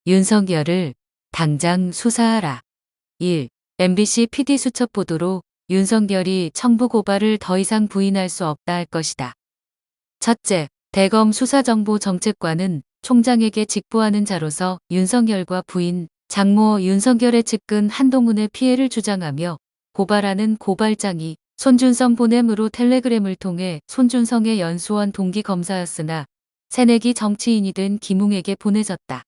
윤석열을 당장 수사하라. 1. MBC PD 수첩 보도로 윤석열이 청부 고발을 더 이상 부인할 수 없다 할 것이다. 첫째, 대검 수사정보정책관은 총장에게 직보하는 자로서 윤석열과 부인, 장모 윤석열의 측근 한동훈의 피해를 주장하며 고발하는 고발장이 손준성 보냄으로 텔레그램을 통해 손준성의 연수원 동기 검사였으나 새내기 정치인이 된 김웅에게 보내졌다.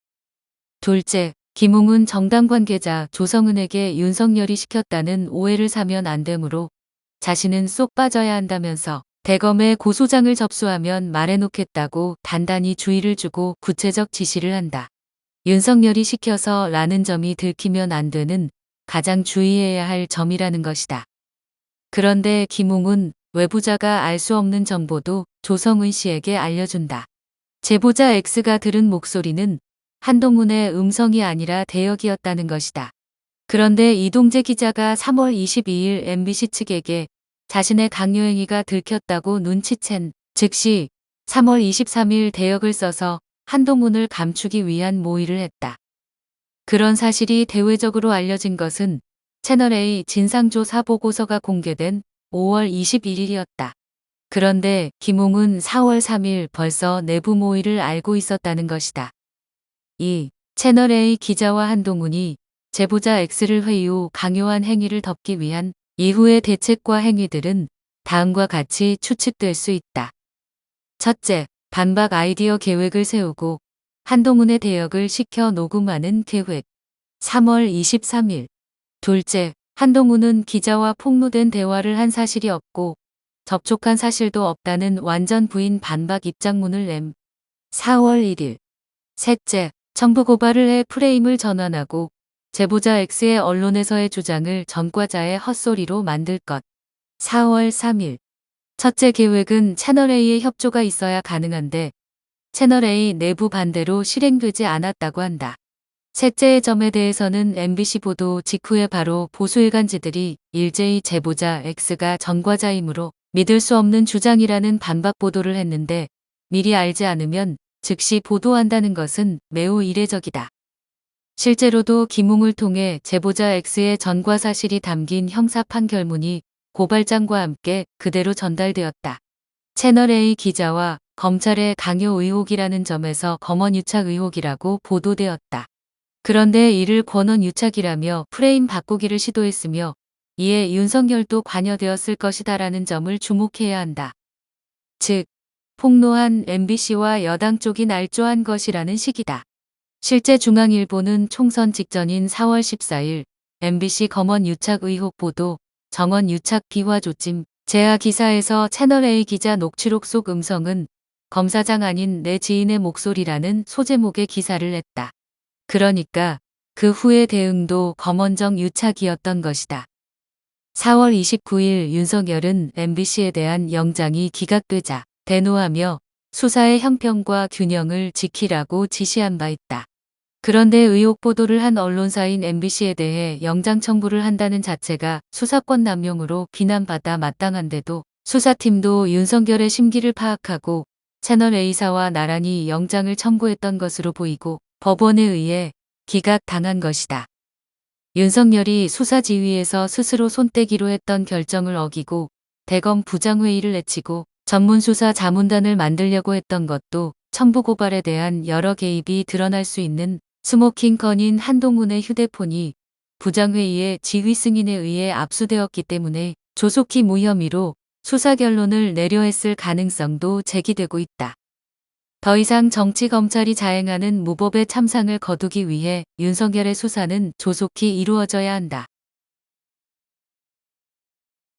둘째, 김웅은 정당 관계자 조성은에게 윤석열이 시켰다는 오해를 사면 안 되므로 자신은 쏙 빠져야 한다면서 대검에 고소장을 접수하면 말해놓겠다고 단단히 주의를 주고 구체적 지시를 한다. 윤석열이 시켜서 라는 점이 들키면 안 되는 가장 주의해야 할 점이라는 것이다. 그런데 김웅은 외부자가 알 수 없는 정보도 조성은 씨에게 알려준다. 제보자 X가 들은 목소리는 한동훈의 음성이 아니라 대역이었다는 것이다. 그런데 이동재 기자가 3월 22일 MBC 측에게 자신의 강요행위가 들켰다고 눈치챈 즉시 3월 23일 대역을 써서 한동훈을 감추기 위한 모의를 했다. 그런 사실이 대외적으로 알려진 것은 채널A 진상조사 보고서가 공개된 5월 21일이었다. 그런데 김웅은 4월 3일 벌써 내부 모의를 알고 있었다는 것이다. 2. 채널A 기자와 한동훈이 제보자 X를 회의 후 강요한 행위를 덮기 위한 이후의 대책과 행위들은 다음과 같이 추측될 수 있다. 첫째, 반박 아이디어 계획을 세우고 한동훈의 대역을 시켜 녹음하는 계획. 3월 23일. 둘째, 한동훈은 기자와 폭로된 대화를 한 사실이 없고 접촉한 사실도 없다는 완전 부인 반박 입장문을 냄. 4월 1일. 셋째, 청부 고발을 해 프레임을 전환하고 제보자 X의 언론에서의 주장을 전과자의 헛소리로 만들 것. 4월 3일. 첫째 계획은 채널A의 협조가 있어야 가능한데 채널A 내부 반대로 실행되지 않았다고 한다. 셋째의 점에 대해서는 MBC 보도 직후에 바로 보수일간지들이 일제히 제보자 X가 전과자이므로 믿을 수 없는 주장이라는 반박 보도를 했는데 미리 알지 않으면 즉시 보도한다는 것은 매우 이례적이다. 실제로도 김웅을 통해 제보자 X의 전과 사실이 담긴 형사 판결문이 고발장과 함께 그대로 전달되었다. 채널A 기자와 검찰의 강요 의혹이라는 점에서 검언유착 의혹이라고 보도되었다. 그런데 이를 권언유착이라며 프레임 바꾸기를 시도했으며 이에 윤석열도 관여되었을 것이다라는 점을 주목해야 한다. 즉, 폭로한 MBC와 여당 쪽이 날조한 것이라는 식이다. 실제 중앙일보는 총선 직전인 4월 14일 MBC 검언유착 의혹 보도, 정언유착 비화 조짐, 재하 기사에서 채널A 기자 녹취록 속 음성은 검사장 아닌 내 지인의 목소리라는 소제목의 기사를 냈다. 그러니까 그 후의 대응도 검언정 유착이었던 것이다. 4월 29일 윤석열은 MBC에 대한 영장이 기각되자 대노하며 수사의 형평과 균형을 지키라고 지시한 바 있다. 그런데 의혹 보도를 한 언론사인 MBC에 대해 영장 청구를 한다는 자체가 수사권 남용으로 비난받아 마땅한데도 수사팀도 윤석열의 심기를 파악하고 채널A사와 나란히 영장을 청구했던 것으로 보이고 법원에 의해 기각당한 것이다. 윤석열이 수사지휘에서 스스로 손떼기로 했던 결정을 어기고 대검 부장회의를 내치고 전문수사 자문단을 만들려고 했던 것도 청부 고발에 대한 여러 개입이 드러날 수 있는 스모킹 건인 한동훈의 휴대폰이 부장회의의 지휘 승인에 의해 압수되었기 때문에 조속히 무혐의로 수사 결론을 내려 했을 가능성도 제기되고 있다. 더 이상 정치 검찰이 자행하는 무법의 참상을 거두기 위해 윤석열의 수사는 조속히 이루어져야 한다.